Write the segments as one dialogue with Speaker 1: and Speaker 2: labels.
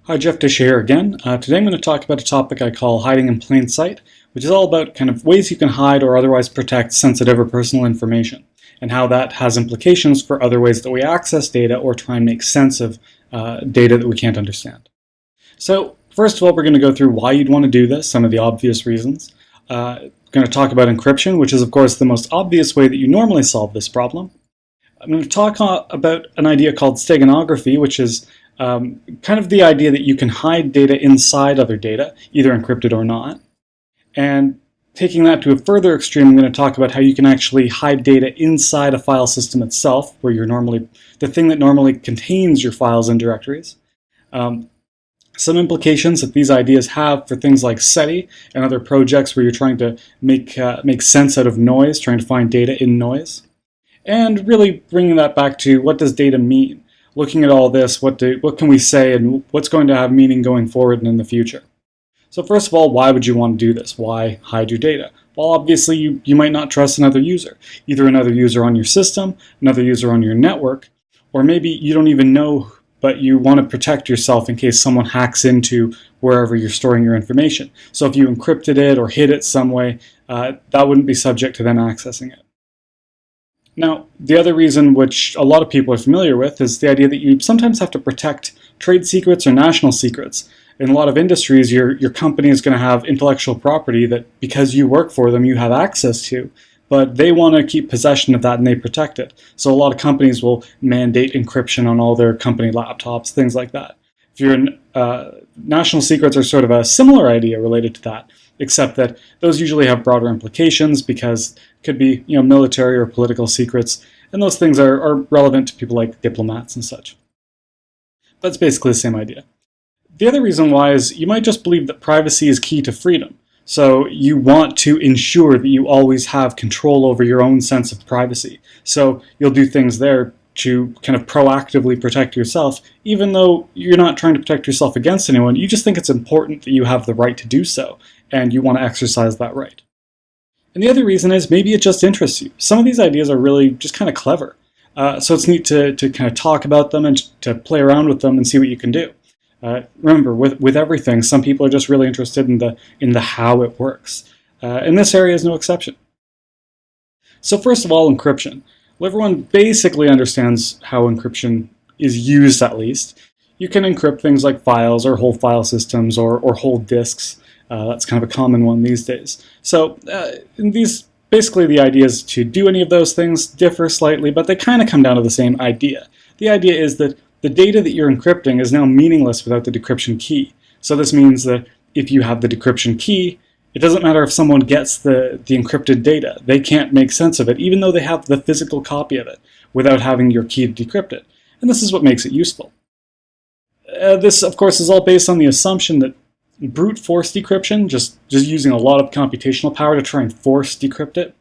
Speaker 1: Hi, Jeff Disher here again. Today I'm going to talk about a topic I call hiding in plain sight, which is all about kind of ways you can hide or otherwise protect sensitive or personal information, and how that has implications for other ways that we access data or try and make sense of data that we can't understand. So first of all, we're going to go through why you'd want to do this, some of the obvious reasons. Going to talk about encryption, which is of course the most obvious way that you normally solve this problem. I'm going to talk about an idea called Steganography, which is kind of the idea that you can hide data inside other data, either encrypted or not. And taking that to a further extreme, I'm going to talk about how you can actually hide data inside a file system itself, where you're the thing that normally contains your files and directories. Some implications that these ideas have for things like SETI and other projects where you're trying to make sense out of noise, trying to find data in noise. And really bringing that back to what does data mean? Looking at all this, what can we say and what's going to have meaning going forward and in the future? So first of all, why would you want to do this? Why hide your data? Well, obviously you might not trust another user, either another user on your system, another user on your network, or maybe you don't even know, but you want to protect yourself in case someone hacks into wherever you're storing your information. So if you encrypted it or hid it some way, that wouldn't be subject to them accessing it. Now, the other reason, which a lot of people are familiar with, is the idea that you sometimes have to protect trade secrets or national secrets. In a lot of industries, your company is going to have intellectual property that, because you work for them, you have access to, but they want to keep possession of that and they protect it. So a lot of companies will mandate encryption on all their company laptops, things like that. If you're national secrets are sort of a similar idea related to that, except that those usually have broader implications because it could be military or political secrets, and those things are relevant to people like diplomats and such. That's basically the same idea. The other reason why is you might just believe that privacy is key to freedom. So you want to ensure that you always have control over your own sense of privacy. So you'll do things there to kind of proactively protect yourself, even though you're not trying to protect yourself against anyone. You just think it's important that you have the right to do so, and you want to exercise that right. And the other reason is maybe it just interests you. Some of these ideas are really just kind of clever. So it's neat to kind of talk about them and to play around with them and see what you can do. Remember, with everything, some people are just really interested in the how it works. And this area is no exception. So first of all, encryption. Well, everyone basically understands how encryption is used, at least. You can encrypt things like files or whole file systems or whole disks. That's kind of a common one these days. So basically the ideas to do any of those things differ slightly, but they kind of come down to the same idea. The idea is that the data that you're encrypting is now meaningless without the decryption key. So this means that if you have the decryption key, it doesn't matter if someone gets the encrypted data. They can't make sense of it, even though they have the physical copy of it, without having your key to decrypt it. And this is what makes it useful. This, of course, is all based on the assumption that brute force decryption, just using a lot of computational power to try and force decrypt it,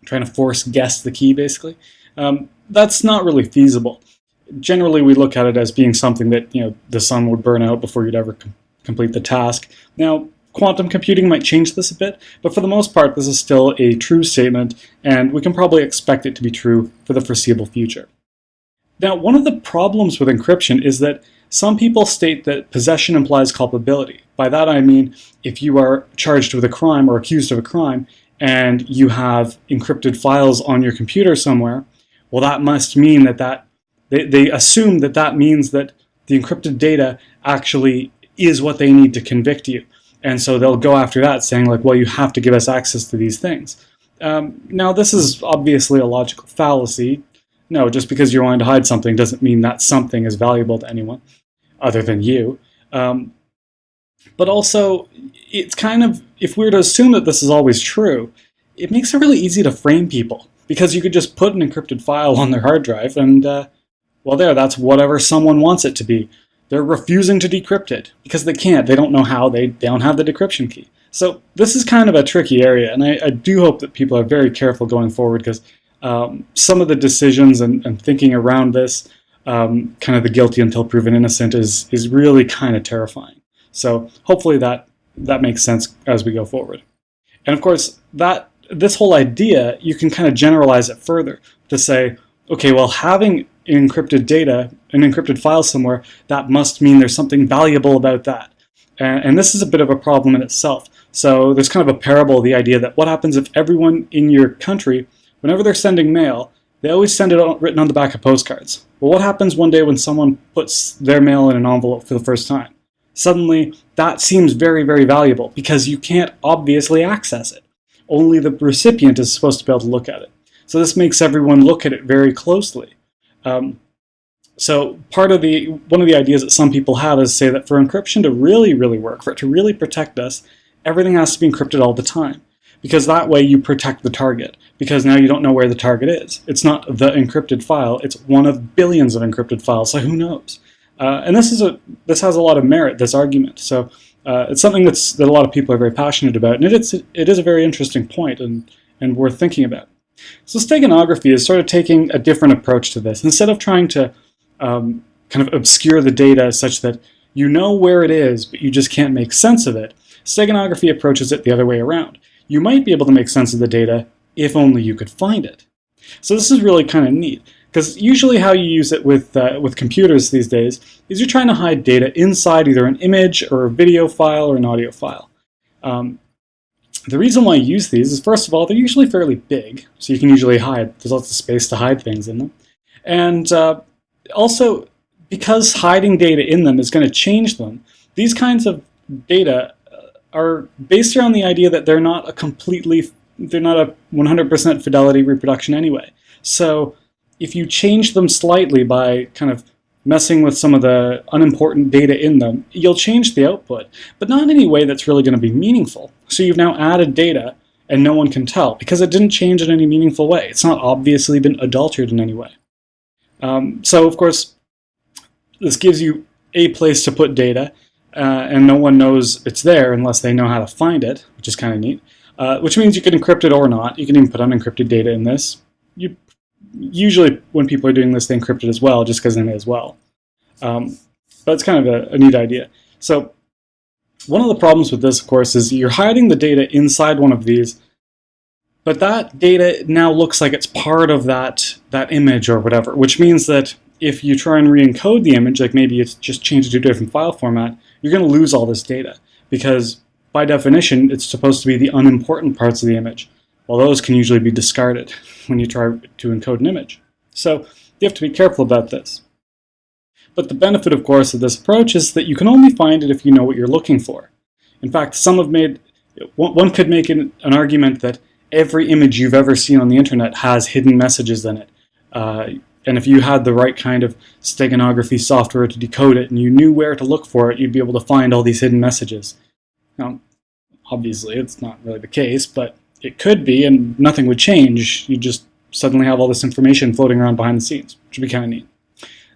Speaker 1: trying to force guess the key, basically, that's not really feasible. Generally, we look at it as being something that the sun would burn out before you'd ever complete the task. Now, quantum computing might change this a bit, but for the most part, this is still a true statement, and we can probably expect it to be true for the foreseeable future. Now, one of the problems with encryption is that some people state that possession implies culpability. By that I mean, if you are charged with a crime or accused of a crime, and you have encrypted files on your computer somewhere, well, that must mean that they assume that means that the encrypted data actually is what they need to convict you. And so they'll go after that, saying like, well, you have to give us access to these things. Now, this is obviously a logical fallacy. No, just because you're wanting to hide something doesn't mean that something is valuable to anyone other than you. But also, it's kind of, if we were to assume that this is always true, it makes it really easy to frame people, because you could just put an encrypted file on their hard drive and, well, that's whatever someone wants it to be. They're refusing to decrypt it because they can't. They don't know how. They don't have the decryption key. So this is kind of a tricky area, and I do hope that people are very careful going forward, because some of the decisions and thinking around this, kind of the guilty until proven innocent, is really kind of terrifying. So hopefully that makes sense as we go forward. And of course, this whole idea, you can kind of generalize it further to say, okay, well, having encrypted data, an encrypted file somewhere, that must mean there's something valuable about that. And this is a bit of a problem in itself. So there's kind of a parable, the idea that what happens if everyone in your country, whenever they're sending mail, they always send it written on the back of postcards. Well, what happens one day when someone puts their mail in an envelope for the first time? Suddenly, that seems very, very valuable because you can't obviously access it. Only the recipient is supposed to be able to look at it. So this makes everyone look at it very closely. So one of the ideas that some people have is say that for encryption to really, really work, for it to really protect us, everything has to be encrypted all the time. Because that way you protect the target. Because now you don't know where the target is. It's not the encrypted file, it's one of billions of encrypted files, so who knows? And this has a lot of merit, this argument. So it's something that a lot of people are very passionate about, and it is a very interesting point and worth thinking about. So steganography is sort of taking a different approach to this. Instead of trying to kind of obscure the data such that you know where it is, but you just can't make sense of it, steganography approaches it the other way around. You might be able to make sense of the data if only you could find it. So this is really kind of neat, because usually how you use it with computers these days is you're trying to hide data inside either an image or a video file or an audio file. The reason why you use these is, first of all, they're usually fairly big, so you can usually hide. There's lots of space to hide things in them. And also, because hiding data in them is going to change them, these kinds of data are based around the idea that they're not a 100% fidelity reproduction anyway. So if you change them slightly by kind of messing with some of the unimportant data in them, you'll change the output, but not in any way that's really going to be meaningful. So you've now added data and no one can tell because it didn't change in any meaningful way. It's not obviously been adulterated in any way. So of course, this gives you a place to put data, and no one knows it's there unless they know how to find it, which is kind of neat. Which means you can encrypt it or not. You can even put unencrypted data in this. Usually when people are doing this, they encrypt it as well, just because they may as well. But it's kind of a neat idea. So one of the problems with this, of course, is you're hiding the data inside one of these, but that data now looks like it's part of that image or whatever, which means that if you try and re-encode the image, like maybe it's just changed to a different file format, you're going to lose all this data, because by definition, it's supposed to be the unimportant parts of the image. Well, those can usually be discarded when you try to encode an image. So you have to be careful about this. But the benefit, of course, of this approach is that you can only find it if you know what you're looking for. In fact, one could make an argument that every image you've ever seen on the internet has hidden messages in it. And if you had the right kind of steganography software to decode it and you knew where to look for it, you'd be able to find all these hidden messages. Now, obviously, it's not really the case, but it could be, and nothing would change. You just suddenly have all this information floating around behind the scenes, which would be kind of neat.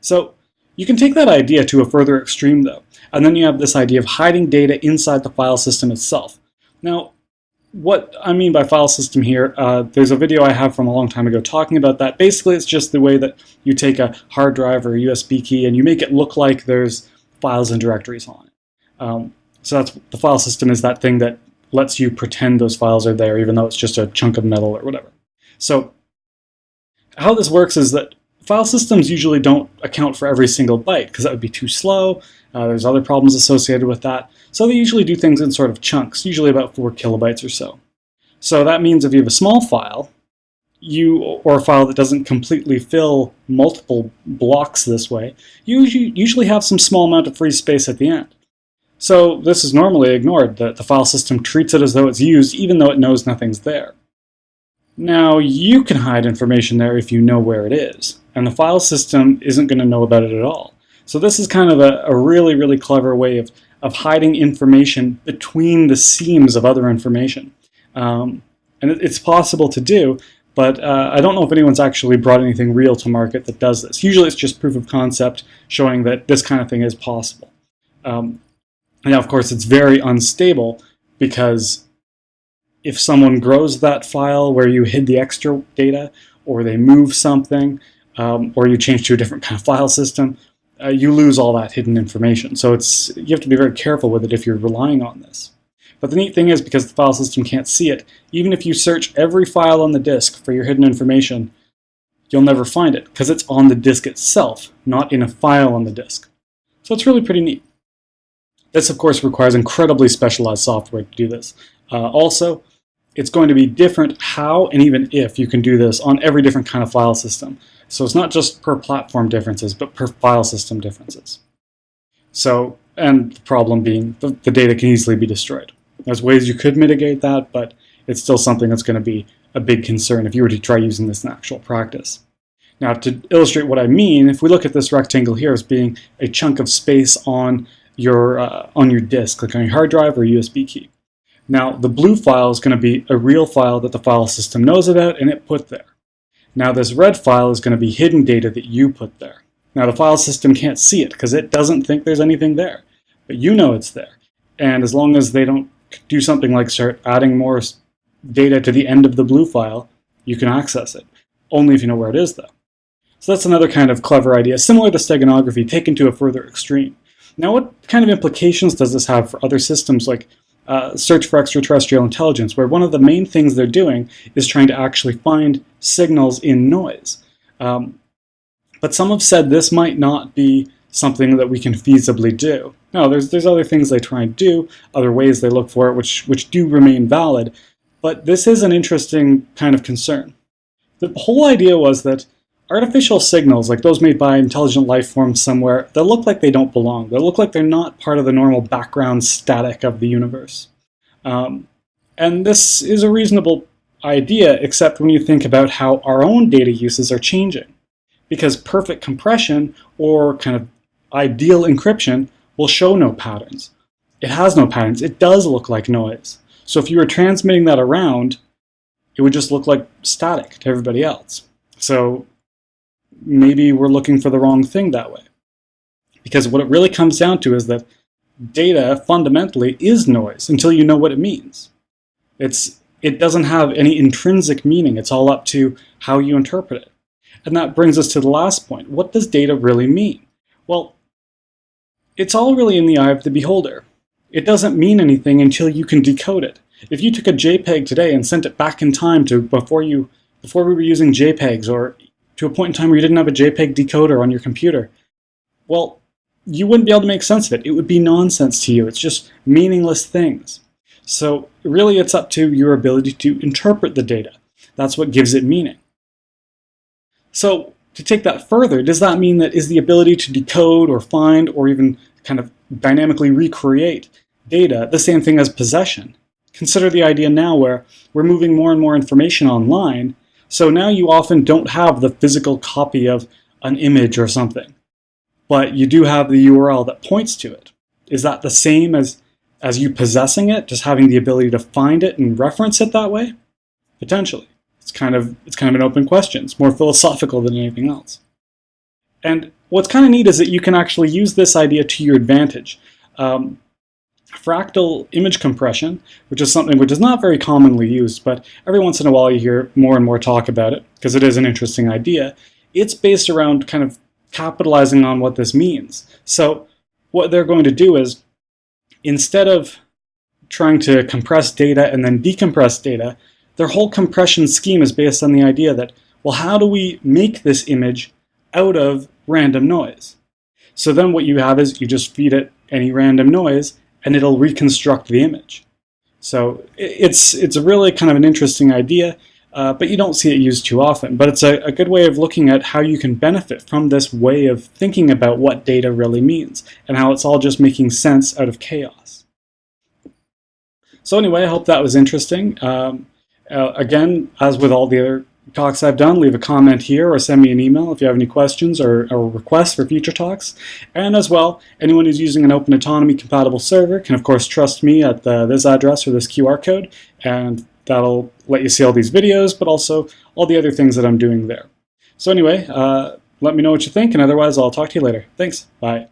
Speaker 1: So you can take that idea to a further extreme, though, and then you have this idea of hiding data inside the file system itself. Now, what I mean by file system here, there's a video I have from a long time ago talking about that. Basically, it's just the way that you take a hard drive or a USB key and you make it look like there's files and directories on it. So the file system is that thing that lets you pretend those files are there, even though it's just a chunk of metal or whatever. So how this works is that file systems usually don't account for every single byte, because that would be too slow. There's other problems associated with that. So they usually do things in sort of chunks, usually about 4 kilobytes or so. So that means if you have a small file, or a file that doesn't completely fill multiple blocks this way, you usually have some small amount of free space at the end. So this is normally ignored. The file system treats it as though it's used, even though it knows nothing's there. Now, you can hide information there if you know where it is, and the file system isn't going to know about it at all. So this is kind of a really, really clever way of hiding information between the seams of other information. And it's possible to do, but I don't know if anyone's actually brought anything real to market that does this. Usually it's just proof of concept showing that this kind of thing is possible. Now, of course, it's very unstable, because if someone grows that file where you hid the extra data, or they move something, or you change to a different kind of file system, you lose all that hidden information. So you have to be very careful with it if you're relying on this. But the neat thing is, because the file system can't see it, even if you search every file on the disk for your hidden information, you'll never find it because it's on the disk itself, not in a file on the disk. So it's really pretty neat. This, of course, requires incredibly specialized software to do this. Also, it's going to be different how and even if you can do this on every different kind of file system. So it's not just per platform differences, but per file system differences. So, and the problem being the data can easily be destroyed. There's ways you could mitigate that, but it's still something that's going to be a big concern if you were to try using this in actual practice. Now, to illustrate what I mean, if we look at this rectangle here as being a chunk of space on your disk, like on your hard drive or USB key. Now, the blue file is going to be a real file that the file system knows about and it put there. Now, this red file is going to be hidden data that you put there. Now, the file system can't see it because it doesn't think there's anything there, but you know it's there. And as long as they don't do something like start adding more data to the end of the blue file, you can access it, only if you know where it is, though. So that's another kind of clever idea, similar to steganography, taken to a further extreme. Now, what kind of implications does this have for other systems like search for extraterrestrial intelligence, where one of the main things they're doing is trying to actually find signals in noise? But some have said this might not be something that we can feasibly do. No, there's other things they try and do, other ways they look for it, which do remain valid, but this is an interesting kind of concern. The whole idea was that artificial signals, like those made by intelligent life forms somewhere, they'll look like they don't belong. They'll look like they're not part of the normal background static of the universe. And this is a reasonable idea, except when you think about how our own data uses are changing. Because perfect compression, or kind of ideal encryption, will show no patterns. It has no patterns. It does look like noise. So if you were transmitting that around, it would just look like static to everybody else. So maybe we're looking for the wrong thing that way. Because what it really comes down to is that data fundamentally is noise until you know what it means. It doesn't have any intrinsic meaning. It's all up to how you interpret it. And that brings us to the last point. What does data really mean? Well, it's all really in the eye of the beholder. It doesn't mean anything until you can decode it. If you took a JPEG today and sent it back in time to before we were using JPEGs, or to a point in time where you didn't have a JPEG decoder on your computer, well, you wouldn't be able to make sense of it. It would be nonsense to you. It's just meaningless things. So really it's up to your ability to interpret the data. That's what gives it meaning. So to take that further, does that mean that is the ability to decode or find or even kind of dynamically recreate data the same thing as possession? Consider the idea now where we're moving more and more information online, so now you often don't have the physical copy of an image or something, but you do have the URL that points to it. Is that the same as you possessing it, just having the ability to find it and reference it that way? Potentially. It's kind of an open question. It's more philosophical than anything else. And what's kind of neat is that you can actually use this idea to your advantage. Fractal image compression, which is something which is not very commonly used, but every once in a while you hear more and more talk about it, because it is an interesting idea. It's based around kind of capitalizing on what this means. So what they're going to do is, instead of trying to compress data and then decompress data, their whole compression scheme is based on the idea that, well, how do we make this image out of random noise? So then what you have is you just feed it any random noise and it'll reconstruct the image. So it's a really kind of an interesting idea, but you don't see it used too often. But it's a good way of looking at how you can benefit from this way of thinking about what data really means and how it's all just making sense out of chaos. So anyway, I hope that was interesting. Again, as with all the other talks I've done, leave a comment here or send me an email if you have any questions or requests for future talks. And as well, anyone who's using an Open Autonomy compatible server can of course trust me at this address or this QR code, and that'll let you see all these videos, but also all the other things that I'm doing there. So anyway, let me know what you think, and otherwise I'll talk to you later. Thanks, bye.